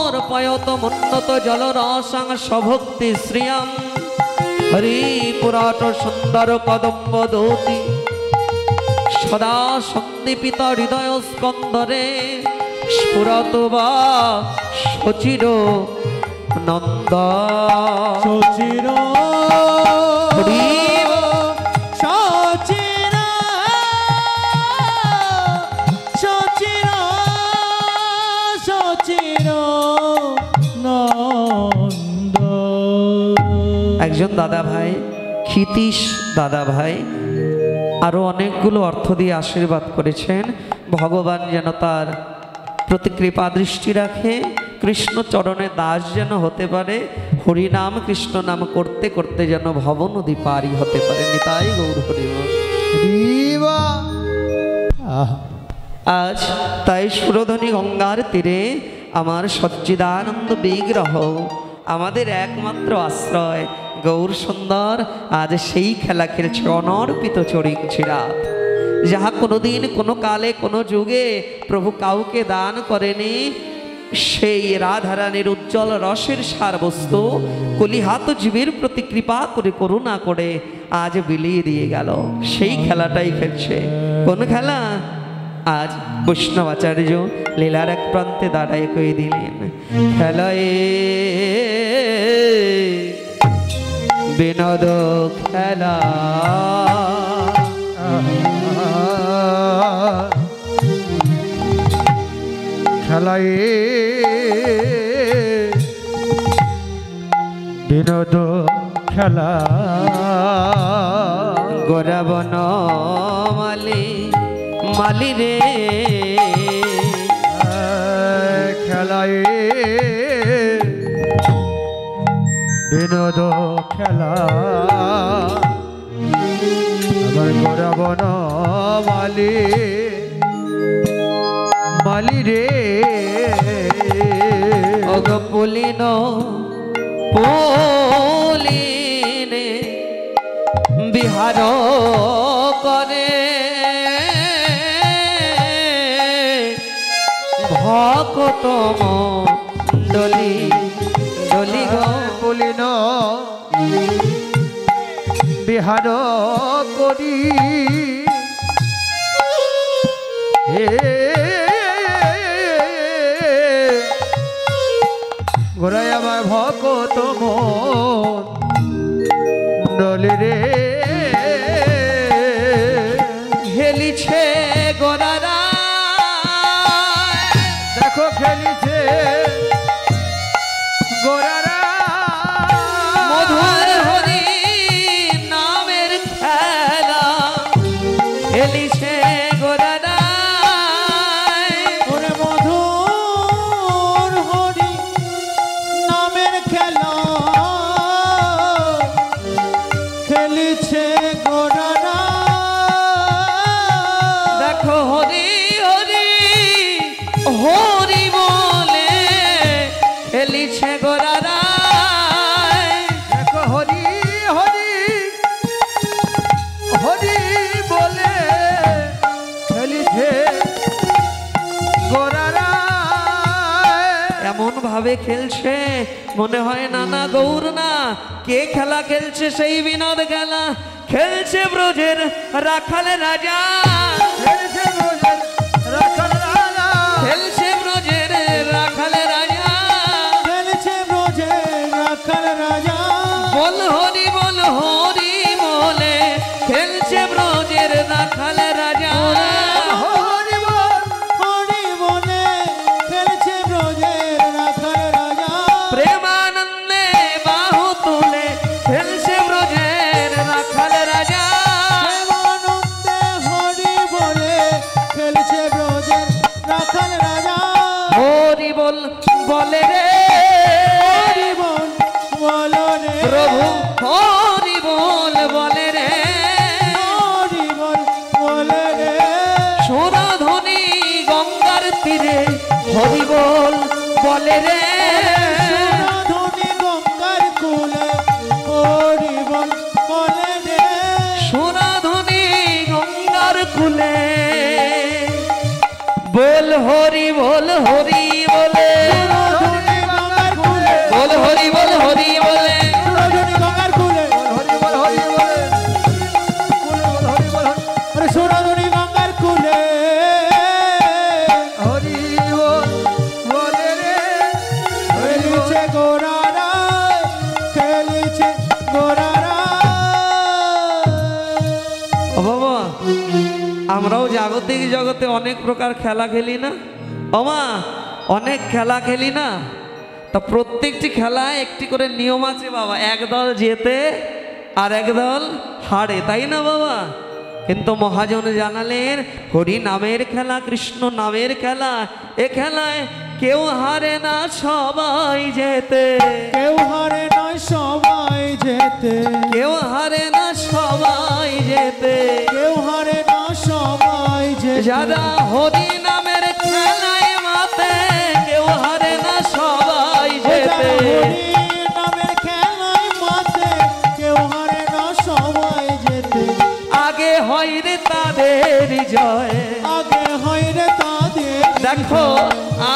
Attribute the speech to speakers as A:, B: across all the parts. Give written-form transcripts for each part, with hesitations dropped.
A: সমর্পয়তমুন্নত জলরসাং স্বভক্তি শ্রিয়াম হরি পুরাট সুন্দর কদম্ব দৌতি সদা সন্দীপিত হৃদয় স্কন্দরে স্ফুরত বা সচির নন্দ
B: সচির সচির সচির সচির নন্দ।
A: একজন দাদা ভাই ক্ষিতীশ দাদা ভাই আরো অনেকগুলো অর্থ দিয়ে আশীর্বাদ করেছেন। ভগবান যেন তার প্রতি কৃপা দৃষ্টি রাখে, কৃষ্ণ চরণে দাস যেন হতে পারে, হরিনাম কৃষ্ণ নাম করতে করতে যেন ভব নদী পারি হতে পারে। নিতাই গৌর হরিব। আজ তাই সুরধনী গঙ্গার তীরে আমার সচ্চিদানন্দ বিগ্রহ আমাদের একমাত্র আশ্রয় গৌর সুন্দর আজ সেই খেলা খেলছে অনর্পিত চরিংচি রাত, যাহা কোনোদিন কোনো কালে কোনো যুগে প্রভু কাউকে দান করেনি। সেই রাধারানীর উজ্জ্বল রসের সার বস্তু কলিহাত জীবের প্রতি কৃপা করে করুণা করে আজ বিলিয়ে দিয়ে গেল। সেই খেলাটাই খেলছে। কোন খেলা? আজ বৈষ্ণবাচার্য লীলার এক প্রান্তে দাঁড়ায় কয়ে দিলেন, খেলায় বিনোদ খেলা
B: খেলায় বিনোদ খেলা
A: গোরাবন মালি মালি রে
B: খেলায় বিনোদ খেলা আমার গোরাবন মালি মালি রে
A: অগ পুলিন পুলিনে বিহার করে ভকত মণ্ডলী ডলি
B: পুলিন বিহার করি হে গোরাই আমার ভকত মণ্ডলী রে
A: হেলিছে গোরারা
B: দেখো খেলিছে গোরারা
A: মধুর হরি নামের খেলা হেলিছে গোরারা
B: ওরে মধুর হরি নামের খেলা খেলিছে গোরারা।
A: দেখো হরি হরি হরি বলে খেলিছে গোরারা
B: দেখো হরি হরি হরি বলে খেলিছে গোরারা।
A: এমন ভাবে খেলছে মনে হয় নানা গৌর না, কে খেলা খেলছে? সেই বিনোদ খেলা খেলছে ব্রজের রাখাল রাজা,
B: খেলছে ব্রজের রাখাল রাজা,
A: খেলছে ব্রজের রাখাল রাজা,
B: খেলছে ব্রজের রাখাল রাজা।
A: বল হরি বলে খেলছে ব্রজের রাখাল রাজা।
B: হরি বল হরি বলে খেলছে ব্রজের রাখাল রাজা।
A: প্রেমানন্দে বাহু তুলে খেলছে ব্রজের রাখাল রাজা।
B: প্রেমানন্দে হরি বলে খেলছে ব্রজের রাখাল রাজা।
A: হরি বল বলে রে
B: হরি বল বলো রে
A: প্রভু, হরি বল বলে রে
B: হরি বল বলে রে।
A: সুরধনী গঙ্গার তীরে হরি বল বলে রে
B: সুরধনী গঙ্গার কূলে হরি বল বলে রে।
A: সুরধনী গঙ্গার কূলে বল হরি বল হরি বলে
B: সুরধনী গোরারা খেলেছে গোরারা।
A: ও বাবা, আমরাও জাগতিক জগতে অনেক প্রকার খেলা খেলি না? ওমা, অনেক খেলা খেলি না? তা প্রত্যেকটি খেলায় একটি করে নিয়ম আছে বাবা, একদল জেতে আর একদল হারে, তাই না বাবা? কিন্তু মহাজন জানালেন হরি নামের খেলা, কৃষ্ণ নামের খেলা, এ খেলায় কেউ হারে না, সবাই জেতে।
B: কেউ হারে নয় সবাই যেতে,
A: কেউ হারে না, সবাই জেতে।
B: কেউ হারে না সবাই যেতে।
A: যারা হরি নামের খেলায় মাতে, কেউ হারে না, সবাই জেতে।
B: হরি নামের খেলায় মাতে, কেউ হারে না সবাই যেতে।
A: আগে হয় রে তাদের জয়,
B: আগে হয় রে তাদের,
A: দেখো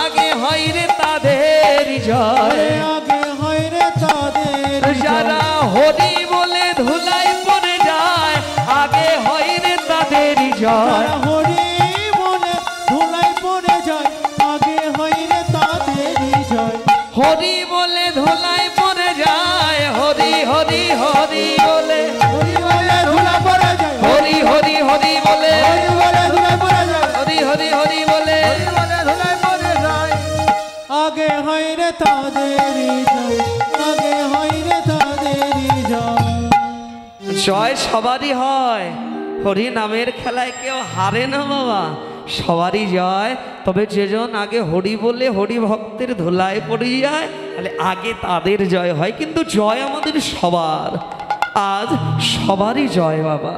A: আগে হয় রে তাদের জয়।
B: আগে হয় রে তাদের।
A: যারা হরি বলে ধুলাই পড়ে যায়, আগে হয় রে তাদের জয়।
B: যারা হরি বলে ধুলাই পড়ে যায়, আগে হয় রে তাদের জয়।
A: হরি বলে ধুলাই পড়ে যায়, হরি হরি হরি বলে,
B: হরি বলে ধুলা পড়ে যায়,
A: হরি হরি হরি বলে,
B: হরি বলে ধুলা পড়ে যায়,
A: হরি হরি হরি বলে।
B: হরি বলে ধুলাই পড়ে যায়। আগে হয় রে তাদের জয়, আগে হয় রে তাদের জয়।
A: জয় সবারই হয়, হরি নামের খেলায় কেউ হারে না বাবা, সবারই জয়। তবে যেজন আগে হরি বলে হরি ভক্তের ধুলায় পড়ে যায়, তাহলে আগে তাদের জয় হয়। কিন্তু জয় আমাদের সবার, আজ সবারই জয় বাবা,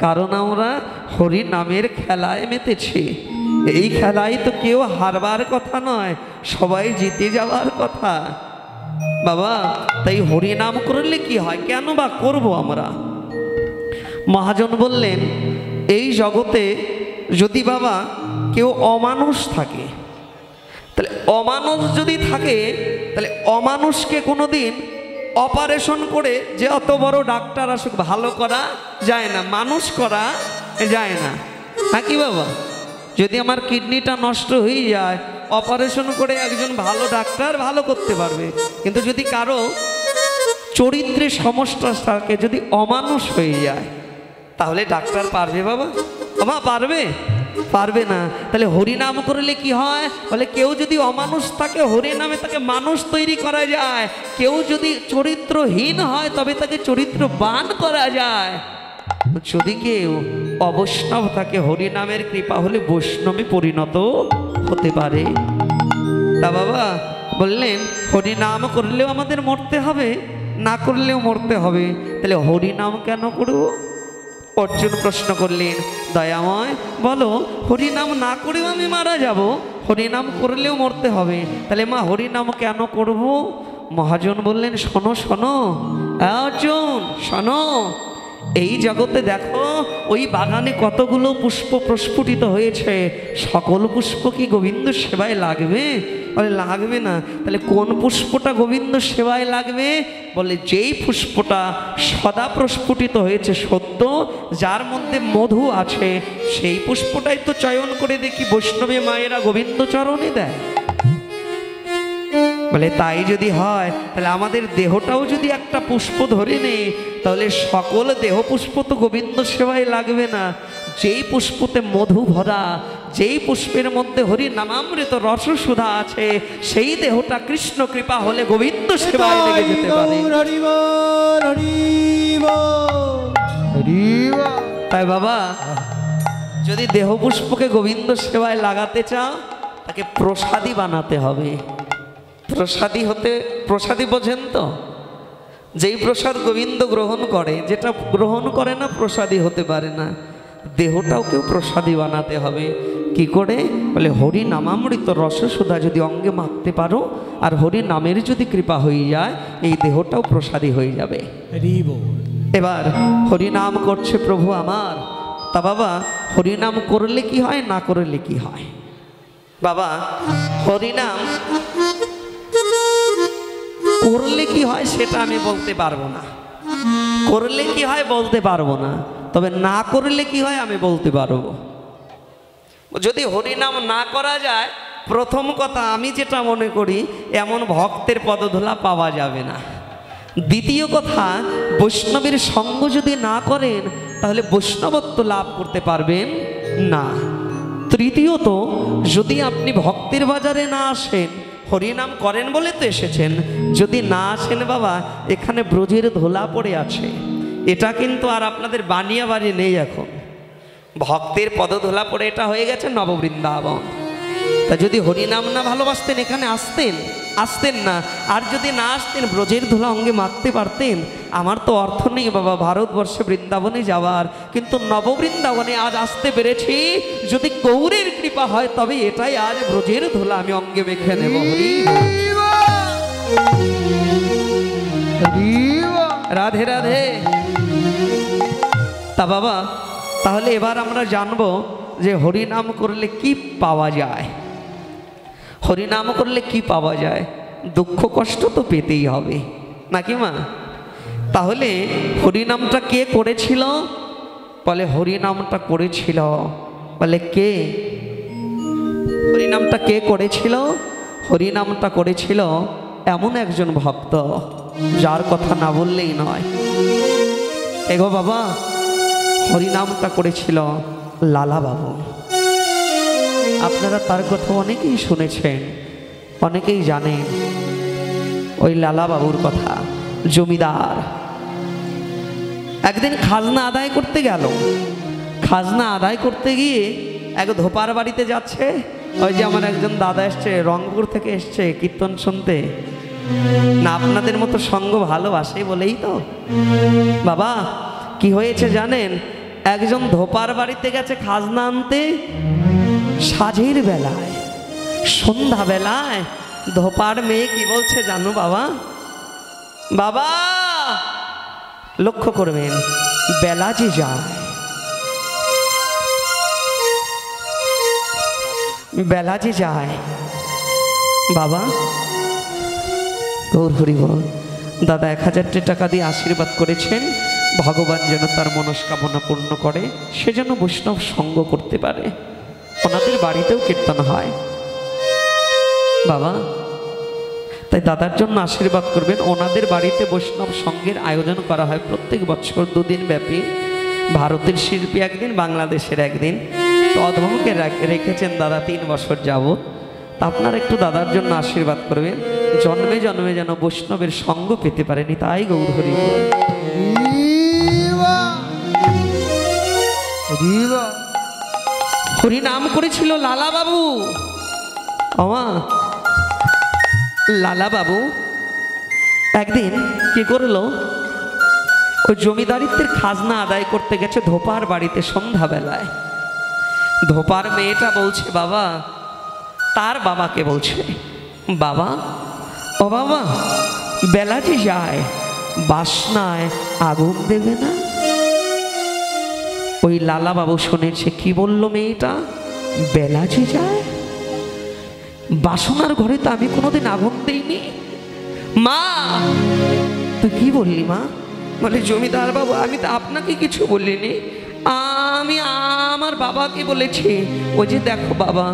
A: কারণ আমরা হরি নামের খেলায় মেতেছি। এই খেলায় তো কেউ হারবার কথা নয়, সবাই জিতে যাওয়ার কথা বাবা। তাই হরি নাম করলে কি হয়, কেন বা করব আমরা? মহাজন বললেন এই জগতে যদি বাবা কেউ অমানুষ থাকে, তাহলে অমানুষ যদি থাকে, তাহলে অমানুষকে কোনোদিন অপারেশন করে যে অত বড় ডাক্তার আসুক ভালো করা যায় না, মানুষ করা যায় না, নাকি বাবা? যদি আমার কিডনিটা নষ্ট হয়ে যায়, অপারেশন করে একজন ভালো ডাক্তার ভালো করতে পারবে। কিন্তু যদি কারো চরিত্রের সমস্যা থাকে, যদি অমানুষ হয়ে যায়, তাহলে ডাক্তার পারবে বাবা? বাবা পারবে? পারবে না। তাহলে হরিনাম করলে কি হয় বলে, কেউ যদি অমানুষ থাকে, হরিনামে তাকে মানুষ তৈরি করা যায়। কেউ যদি চরিত্রহীন হয়, তবে তাকে চরিত্রবান করা যায়। যদি কেউ অবৈষ্ণব থাকে, হরিনামের কৃপা হলে বৈষ্ণবে পরিণত হতে পারে। তা বাবা বললেন হরিনাম করলেও আমাদের মরতে হবে, না করলেও মরতে হবে, তাহলে হরিনাম কেন করব? অর্জুন প্রশ্ন করলেন, দয়াময় বলো, হরিনাম না করেও আমি মারা যাব, হরিনাম করলেও মরতে হবে, তাহলে মা হরিনাম কেন করব? মহাজন বললেন, শোনো শোনো অর্জুন শোনো, এই জগতে দেখো ওই বাগানে কতগুলো পুষ্প প্রস্ফুটিত হয়েছে, সকল পুষ্প কি গোবিন্দ সেবায় লাগবে? বলে লাগবে না। তাহলে কোন পুষ্পটা গোবিন্দ সেবায় লাগবে? বলে যেই পুষ্পটা সদা প্রস্ফুটিত হয়েছে সত্য, যার মধ্যে মধু আছে, সেই পুষ্পটাই তো চয়ন করে দেখি বৈষ্ণবী মায়েরা গোবিন্দ চরণে দেয়। বলে তাই যদি হয়, তাহলে আমাদের দেহটাও যদি একটা পুষ্প ধরে নেই, তাহলে সকল দেহ পুষ্প তো গোবিন্দ সেবায় লাগবে না। যেই পুষ্পতে মধু ভরা, যেই পুষ্পের মধ্যে হরি নামামৃত রস সুধা আছে, সেই দেহটা কৃষ্ণ কৃপা হলে গোবিন্দ সেবায় লেগে যেতে পারে। তাই বাবা যদি দেহ পুষ্পকে গোবিন্দ সেবায় লাগাতে চাও, তাকে প্রসাদী বানাতে হবে। প্রসাদী হতে, প্রসাদী বোঝেন তো? যেই প্রসাদ গোবিন্দ গ্রহণ করে, যেটা গ্রহণ করে না প্রসাদী হতে পারে না। দেহটাও কেউ প্রসাদী বানাতে হবে। কি করে? বলে হরি নামামৃত রস সুধা যদি অঙ্গে মাখতে পারো, আর হরি নামের যদি কৃপা হয়ে যায়, এই দেহটাও প্রসাদী হয়ে যাবে। এবার হরিনাম করছে প্রভু আমার। তা বাবা হরিনাম করলে কি হয়, না করলে কি হয়? বাবা হরিনাম করলে কি হয় সেটা আমি বলতে পারবো না, করলে কি হয় বলতে পারবো না, তবে না করলে কি হয় আমি বলতে পারবো। যদি হরিনাম না করা যায়, প্রথম কথা আমি যেটা মনে করি, এমন ভক্তের পদধূলা পাওয়া যাবে না। দ্বিতীয় কথা, বৈষ্ণবের সঙ্গ যদি না করেন তাহলে বৈষ্ণবত্ব লাভ করতে পারবেন না। তৃতীয়ত, যদি আপনি ভক্তের বাজারে না আসেন, হরিনাম করেন বলে তো এসেছেন, যদি না আসেন বাবা, এখানে ব্রজের ধোলা পড়ে আছে। এটা কিন্তু আর আপনাদের বানিয়া বাড়ি নেই, এখন ভক্তের পদধূলা পড়ে এটা হয়ে গেছে নববৃন্দাবন। তা যদি হরিনাম না ভালোবাসতেন এখানে আসতেন না। আর যদি না আসতেন, ব্রজের ধুলা অঙ্গে মাখতে পারতেন। আমার তো অর্থ নেই বাবা ভারতবর্ষে বৃন্দাবনে যাওয়ার, কিন্তু নববৃন্দাবনে আজ আসতে পেরেছি। যদি গৌরের কৃপা হয় তবে এটাই আজ ব্রজের ধুলা আমি অঙ্গে মেখে নেব। রাধে রাধে। তা বাবা, তাহলে এবার আমরা জানবো যে হরিনাম করলে কি পাওয়া যায়। হরিনাম করলে কি পাওয়া যায়? দুঃখ কষ্ট তো পেতেই হবে, নাকি মা? তাহলে হরিনামটা কে করেছিল? বলে হরিনামটা করেছিল, বলে কে? হরিনামটা কে করেছিল? হরিনামটা করেছিল এমন একজন ভক্ত যার কথা না বললেই নয়। এগো বাবা, হরিনামটা করেছিল লালা বাবু। আপনারা তার কথা অনেকেই শুনেছেন, অনেকেই জানেন ওই লালা বাবুর কথা। জমিদার একদিন খাজনা আদায় করতে গেল। খাজনা আদায় করতে গিয়ে এক ধোপার বাড়িতে যাচ্ছে। ওই যে আমার একজন দাদা এসছে, রংপুর থেকে এসছে কীর্তন শুনতে। না আপনাদের মতো সঙ্গ ভালোবাসে বলেই তো। বাবা কি হয়েছে জানেন? একজন ধোপার বাড়িতে গেছে খাজনা আনতে। সাঁঝের বেলায়, সন্ধ্যা বেলায় ধোপার মেয়ে কি বলছে জানো বাবা? বাবা লক্ষ্য করবেন, বেলা যে যায়, বেলা যে যায়, বাবা গৌর হরি বল, দাদা 1000 টাকা দিয়ে আশীর্বাদ করেছেন, ভগবান যেন তার মনস্কামনা পূর্ণ করে, সে যেন বৈষ্ণব সঙ্গ করতে পারে। ওনাদের বাড়িতেও কীর্তন হয় বাবা, তাই দাদার জন্য আশীর্বাদ করবেন। ওনাদের বাড়িতে বৈষ্ণব সঙ্গের আয়োজন করা হয় প্রত্যেক বছর 2 দিন ব্যাপী। ভারতের শিল্পী একদিন, বাংলাদেশের একদিন। তো অধমকে রেখেছেন দাদা 3 বছর যাবত। তা আপনারা একটু দাদার জন্য আশীর্বাদ করবেন, জন্মে জন্মে যেন বৈষ্ণবের সঙ্গ পেতে পারেনি। তাই গৌর হরি বল। হরি নাম করেছিল লালা বাবু। আমা লালা বাবু একদিন কি করলো, ওই জমিদারিত্বের খাজনা আদায় করতে গেছে ধোপার বাড়িতে সন্ধ্যাবেলায়। ধোপার মেয়েটা বলছে বাবা, তার বাবাকে বলছে, বাবা ও বাবা, বেলা যে যায়, বাসনায় আগুন দেবে না? ওই লালা বাবু শুনেছে। কি বলল মেয়েটা? বেলা যে যায়, বাসনার ঘরে তো আমি কোনোদিন আগুন দিইনি। মা তুই কি বললি মা? বলে জমিদার বাবু, আমি তো আপনাকে কিছু বলিনি, আমি আমার বাবাকে বলেছি, ওই যে দেখো বাবা,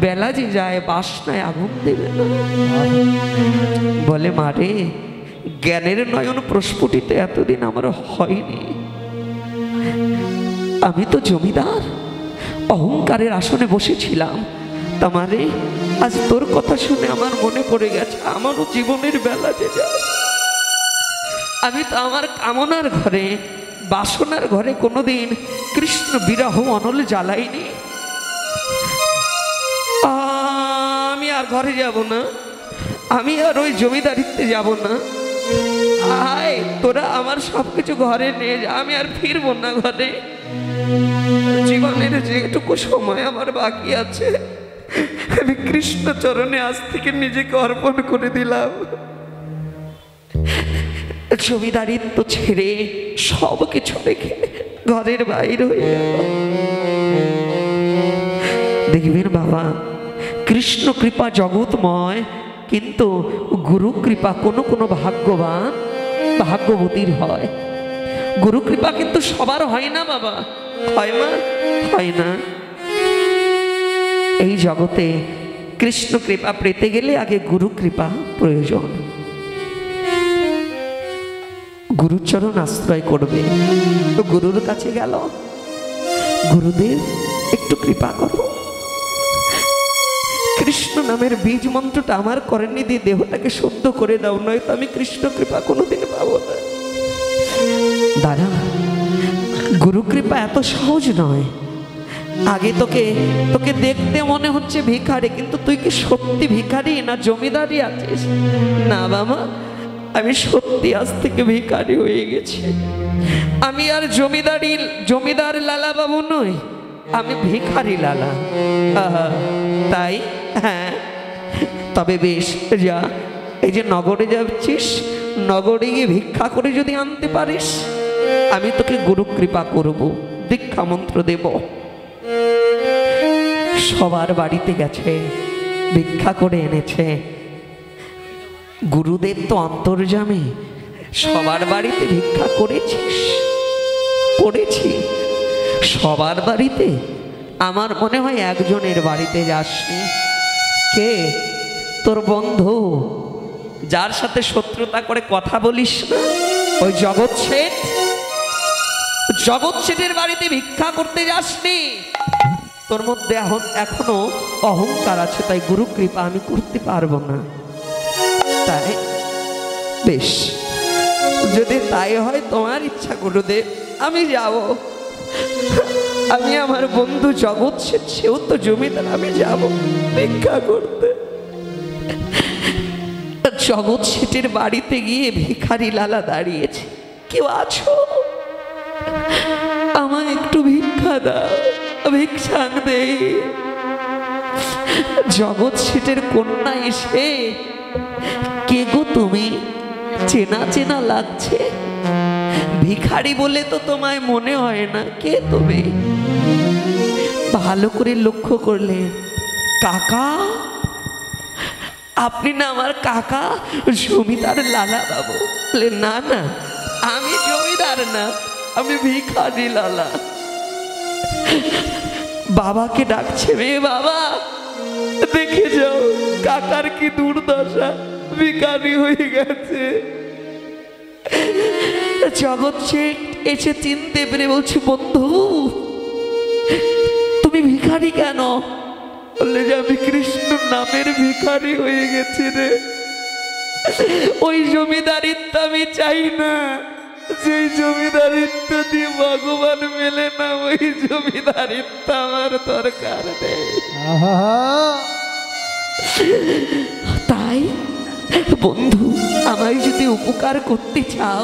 A: বেলা যে যায়, বাসনায় আগুন দেবে না। বলে মারে, জ্ঞানের নয়ন প্রস্ফুটিত এতদিন আমার হয়নি। আমি তো জমিদার, অহংকারের আসনে বসেছিলাম। তোমারে আজ তোর কথা শুনে আমার মনে পড়ে গেছে, আমারও জীবনের বেলা যে যায়। আমি তো আমার কামনার ঘরে, বাসনার ঘরে কোনোদিন কৃষ্ণ বিরহ অনল জ্বালাইনি। আমি আর ঘরে যাব না, আমি আর ওই জমিদারিতে যাব না। আয় তোরা আমার সবকিছু ঘরে নিয়ে যা, আমি আর ফিরবো না ঘরে। জীবনের যেটুকু সময় আমার বাকি আছে, আমি কৃষ্ণ চরণে আজ থেকে নিজেকে অর্পণ করে দিলাম। জমিদারিত্ব ছেড়ে সব কিছু রেখে ঘরের বাইরে হয়ে গেল। দেখবেন বাবা, কৃষ্ণ কৃপা জগৎময়, কিন্তু গুরু কৃপা কোনো কোনো ভাগ্যবান ভাগ্যবতীর হয়। গুরু কৃপা কিন্তু সবার হয় না বাবা, হয় মা, হয় না। এই জগতে কৃষ্ণ কৃপা পেতে গেলে আগে গুরু কৃপা প্রয়োজন। গুরুচরণ আশ্রয় করবে, তো গুরুর কাছে গেল, গুরুদেব একটু কৃপা করো, কৃষ্ণ নামের বীজ মন্ত্রটা আমার করেনি দিয়ে দেহটাকে শুদ্ধ করে দাও, নয়তো আমি কৃষ্ণ কৃপা কোনোদিন পাবো না। দাদা, গুরু কৃপা এত সহজ নয়। আগে তোকে তোকে দেখতে মনে হচ্ছে ভিখারি, কিন্তু তুই কি সত্যি ভিখারি না জমিদারি আছিস? না বাবা, আমি সত্যি আজ থেকে ভিখারি হয়ে গেছি। আমি আর জমিদার লালা বাবু নই, আমি ভিখারি লালা। আহা, তাই? হ্যাঁ, তবে বেশ, যা, এই যে নগরে যাচ্ছিস, নগরে গিয়ে ভিক্ষা করে যদি আনতে পারিস, আমি তোকে গুরু কৃপা করব, দীক্ষা মন্ত্র দেব। সবার বাড়িতে গেছে, ভিক্ষা করে এনেছে। গুরুদেব তো অন্তর্যামী, সবার বাড়িতে ভিক্ষা করেছিস? করেছি। সবার বাড়িতে? আমার মনে হয় একজনের বাড়িতে যাসনি। কে? তোর বন্ধু, যার সাথে শত্রুতা করে কথা বলিস না, ওই জগৎ শেঠ। জগৎ শেঠের বাড়িতে ভিক্ষা করতে যাসনি। তোর মধ্যে এখনো অহংকার আছে, তাই গুরু কৃপা আমি করতে পারবো না। তাই বেশ, যদি তাই হয় তোমার ইচ্ছা গুরুদেব, আমি যাব। আমি আমার বন্ধু জগৎ শেঠ, সেও তো জমিদার, আমি যাব ভিক্ষা করতে। জগৎ শেঠের বাড়িতে গিয়ে ভিখারি লালা দাঁড়িয়েছে। কেউ আছো? আমায় একটু ভিক্ষা দাও, ভিক্ষাং দে। জগৎ শেঠের কন্যা এসে, কে গো তুমি? চেনা চেনা লাগছে। ভিখারি বলে তো তোমায় মনে হয় না, কে তুমি? ভালো করে লক্ষ্য করলে, কাকা, আপনি না আমার কাকা জমিদার লালা বাবু? বলে না না, আমি জমিদার না, আমি ভিখারি লালা। বাবাকে ডাকছে, মেয়ে বাবা দেখে যাও কাকার কি দুর্দশা, ভিখারি হয়ে গেছে। জগৎ শেঠ এসে চিনতে পেরে বলছি, বন্ধু তুমি ভিখারি কেন? বললে যে আমি কৃষ্ণ নামের ভিখারি হয়ে গেছি রে। ওই জমিদারিত্ব আমি চাই না, যে জমিদারিত্ব দিয়ে ভগবান মেলে না, ওই জমিদারিত্ব আমার দরকার নেই। তাই বন্ধু, আমায় যদি উপকার করতে চাও,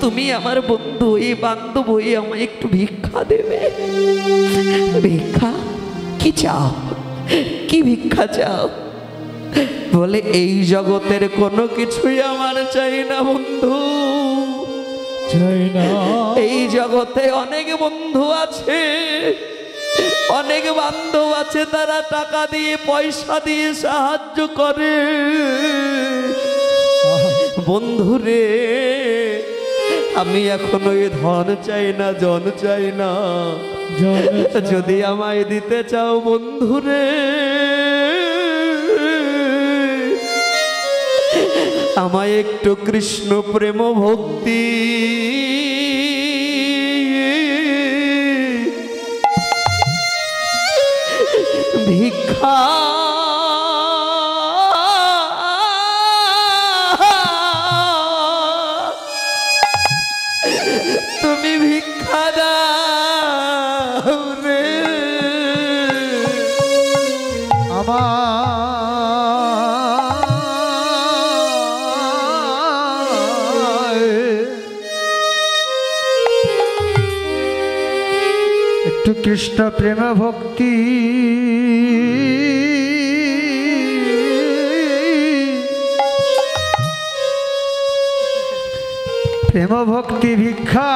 A: তুমি আমার বন্ধু, এই বান্ধব হয়ে আমায় একটু ভিক্ষা দেবে। ভিক্ষা? কি চাও? কি ভিক্ষা চাও? বলে এই জগতের কোনো কিছুই আমার চাই না বন্ধু,
B: চাই না।
A: এই জগতে অনেক বন্ধু আছে, অনেক বান্ধব আছে, তারা টাকা দিয়ে পয়সা দিয়ে সাহায্য করে। বন্ধুরে, আমি এখন ওই ধন চাই না, জন চাই না। যদি আমায় দিতে চাও বন্ধুরে, আমায় একটু কৃষ্ণ প্রেম ভক্তি ভিক্ষা তুমি ভিক্ষা দাও রে।
B: একটু কৃষ্ণ প্রেম ভক্তি প্রেম ভক্তি ভিক্ষা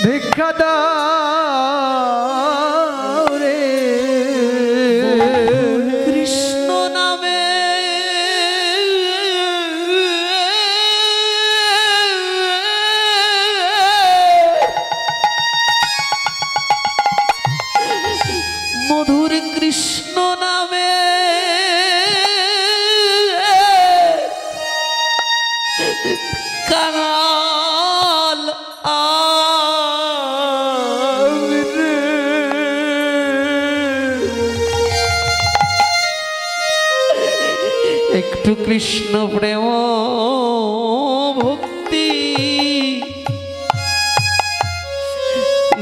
B: ভিক্ষা দাও রে।
A: কৃষ্ণ নামে একটু কৃষ্ণ প্রেম ভক্তি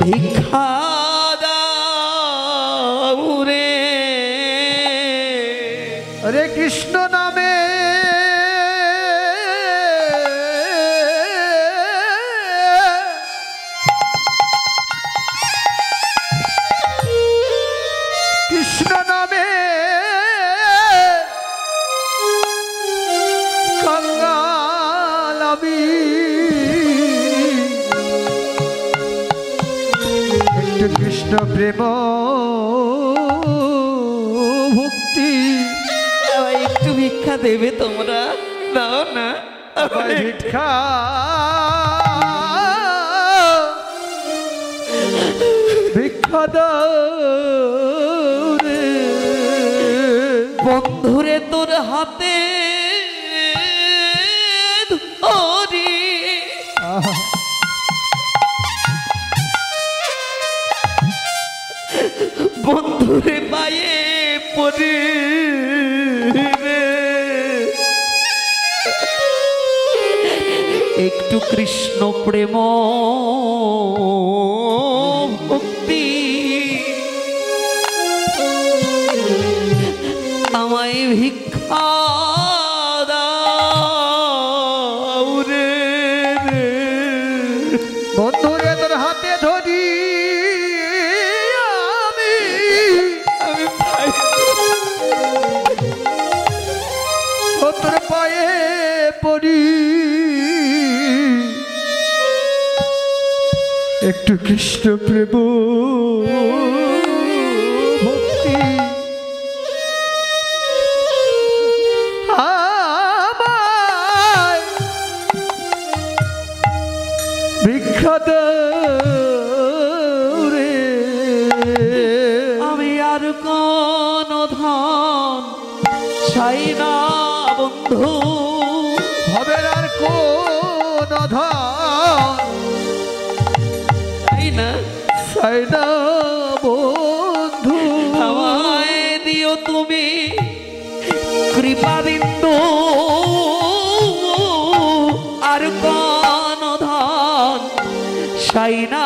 A: ভিক্ষা দাও রে।
C: হরে কৃষ্ণ নামে কৃষ্ণ নামে কঙ্গাল আমি, একটু কৃষ্ণ প্রেম ভক্তি।
A: আমায় একটু ভিক্ষা দেবে তোমরা? দাও না
C: আমায় ভিক্ষা ভিক্ষা দাও রে।
A: বন্ধুরে তোর হাতে ধরি বন্ধুরে পায়ে পড়ি রে। একটু কৃষ্ণ প্রেম ভক্তি আমায় ভিক্ষা দাও রে।
C: বন্ধুরে তোর হাতে ধরি
A: আমি পাই
C: তোর পায়ে পড়ি, একটু কৃষ্ণ প্রেম ভক্তি আমায় ভিক্ষা দাও রে।
A: আমি আর কোন ধন চাই না বন্ধু,
C: ভবের আর কোন ধন
A: চাই না।
C: চাই না বন্ধু।
A: আমায় দিও তুমি কৃপা বিন্দু, আর কোন ধন চাই না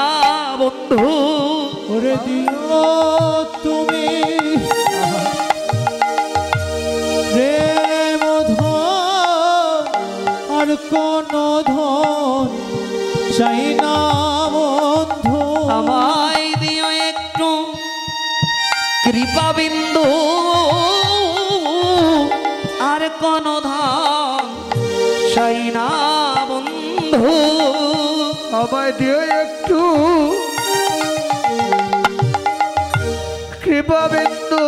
A: বন্ধু।
B: ওরে দিও তুমি প্রেম ধন, আর কোন ধন চাই না বন্ধু।
A: আমায় দিও একটু কৃপা বিন্দু, আর কোন ধন চাই না বন্ধু।
C: আমায় দিও একটু কৃপা বিন্দু,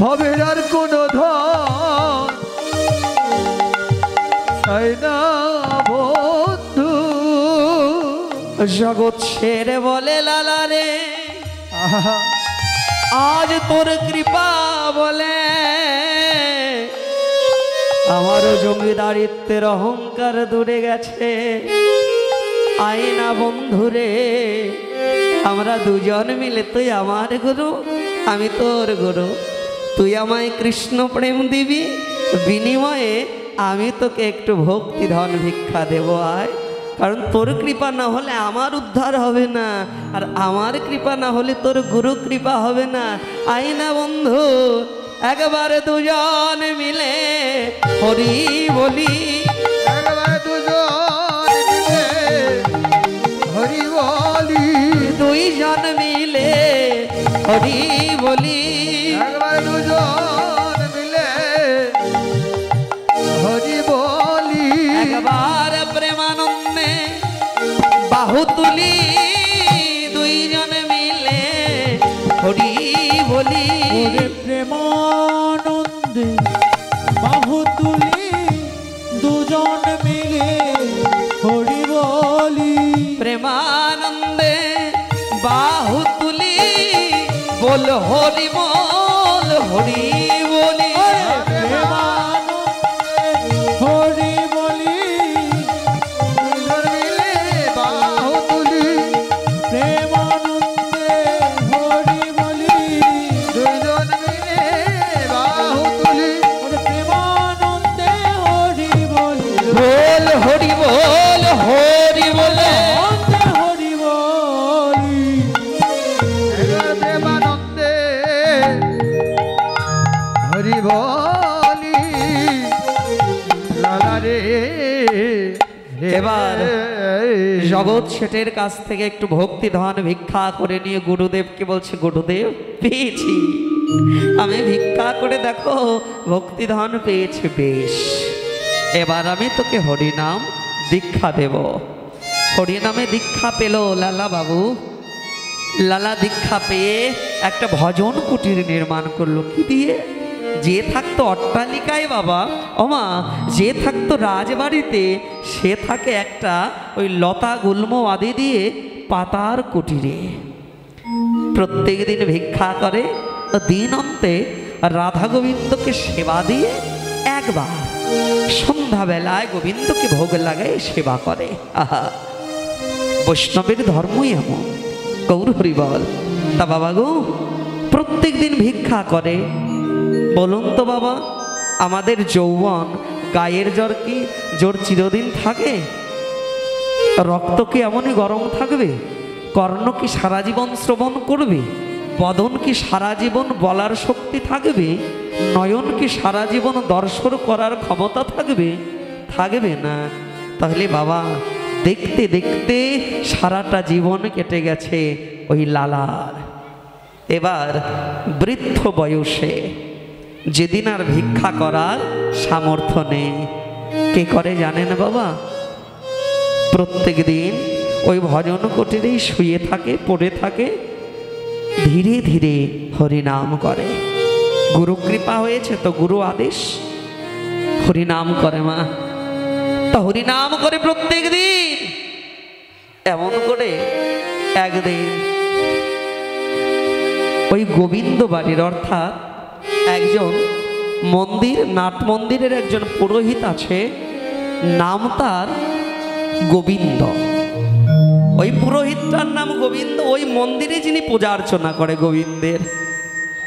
C: ভবের আর কোন ধন চাই না বন্ধু।
A: জগৎ ছেড়ে বলে লালা রে,
C: আহা,
A: আজ তোর কৃপা বলে আমারও জমিদারিত্বের অহংকার দূরে গেছে। আয়না বন্ধুরে আমরা দুজন মিলে, তুই আমার গুরু আমি তোর গুরু, তুই আমায় কৃষ্ণ প্রেম দিবি, বিনিময়ে আমি তোকে একটু ভক্তি ধন ভিক্ষা দেবো। আয়, কারণ তোর কৃপা না হলে আমার উদ্ধার হবে না, আর আমার কৃপা না হলে তোর গুরু কৃপা হবে না। আয়না বন্ধু একবারে দুজন মিলে হরি বলি,
C: একবারে দুজন মিলে হরি বলি,
A: দুইজন মিলে হরি বলি,
C: একবারে দুজন মিলে হরি বলি,
A: একবার প্রেমানন্দে বাহু তুলি, দুইজন মিলে হরি বলি।
B: ওরে প্রেমানন্দে বাহু তুলি, দুজন মিলে হরি বলি।
A: প্রেমানন্দে বাহু তুলি, বল হরি বল হরি বলি।
B: প্রেমানন্দে হরি বলি,
C: দুজন মিলে বাহু তুলি,
B: প্রেমানন্দে হরি বলি।
C: দুজন
A: এবার জগৎ শেঠের কাছ থেকে একটু ভক্তি ধন ভিক্ষা করে নিয়ে গুরুদেবকে বলছে, গুরুদেব পেয়েছি, আমি ভিক্ষা করে দেখো ভক্তি ধন পেয়েছি, বেশ এবার আমি তোকে হরিনাম দীক্ষা দেব। হরিনামে দীক্ষা পেল লালা বাবু। লালা দীক্ষা পেয়ে একটা ভজন কুটির নির্মাণ করলো। কি দিয়ে? যে থাকতো অট্টালিকায় বাবা, ওমা, যে থাকতো রাজবাড়িতে, সে থাকে একটা ওই লতা গুল্ম আদি দিয়ে পাতার কুটিরে। প্রত্যেক দিন ভিক্ষা করে, দিন অন্তে রাধা গোবিন্দকে সেবা দিয়ে একবার সন্ধ্যাবেলায় গোবিন্দকে ভোগ লাগায় সেবা করে। আহা, বৈষ্ণবের ধর্মই এমন। গৌর হরি বল। তা বাবা গো, প্রত্যেক দিন ভিক্ষা করে। বলুন তো বাবা, আমাদের যৌবন গায়ের জ্বর কি জোর চিরদিন থাকে? রক্ত কি এমনই গরম থাকবে? কর্ণ কি সারা জীবন শ্রবণ করবে? বদন কি সারা জীবন বলার শক্তি থাকবে? নয়ন কি সারা জীবন দর্শন করার ক্ষমতা থাকবে? থাকবে না। তাহলে বাবা, দেখতে দেখতে সারাটা জীবন কেটে গেছে ওই লালার। এবার বৃদ্ধ বয়সে যেদিন আর ভিক্ষা করার সামর্থ্য নেই, কে করে জানেন বাবা? প্রত্যেক দিন ওই ভজন কুটিরেই শুয়ে থাকে, পড়ে থাকে, ধীরে ধীরে হরিনাম করে। গুরু কৃপা হয়েছে তো, গুরু আদেশ, হরিনাম করে মা। তা হরিনাম করে প্রত্যেক দিন। এমন করে একদিন ওই গোবিন্দ বাড়ির, অর্থাৎ একজন মন্দির, নাট মন্দিরের একজন পুরোহিত আছে, নাম তার গোবিন্দ। ওই পুরোহিতটার নাম গোবিন্দ। ওই মন্দিরে যিনি পূজা অর্চনা করে গোবিন্দের,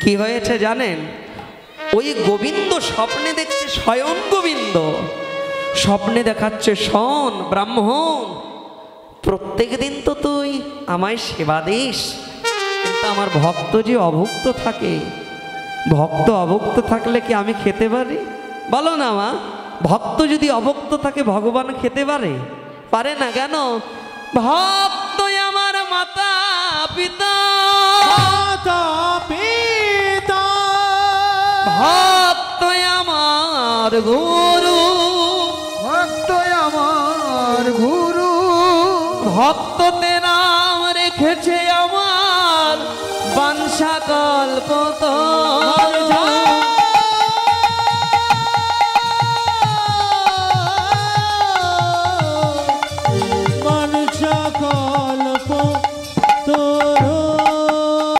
A: কি হয়েছে জানেন? ওই গোবিন্দ স্বপ্নে দেখছে, স্বয়ং গোবিন্দ স্বপ্নে দেখাচ্ছে, শোন ব্রাহ্মণ, প্রত্যেক দিন তো তুই আমায় সেবা দিস, কিন্তু আমার ভক্ত যে অভুক্ত থাকে, ভক্ত অভুক্ত থাকলে কি আমি খেতে পারি? বলো না মা, ভক্ত যদি অভুক্ত থাকে ভগবান খেতে পারে? পারে না। কেন? ভক্ত আমার মাতা পিতা,
B: মাতা পিতা,
A: ভক্ত আমার গুরু,
C: ভক্ত আমার গুরু,
A: ভক্ততে নাম রেখেছে আমার বাঞ্ছা কল্পতরু।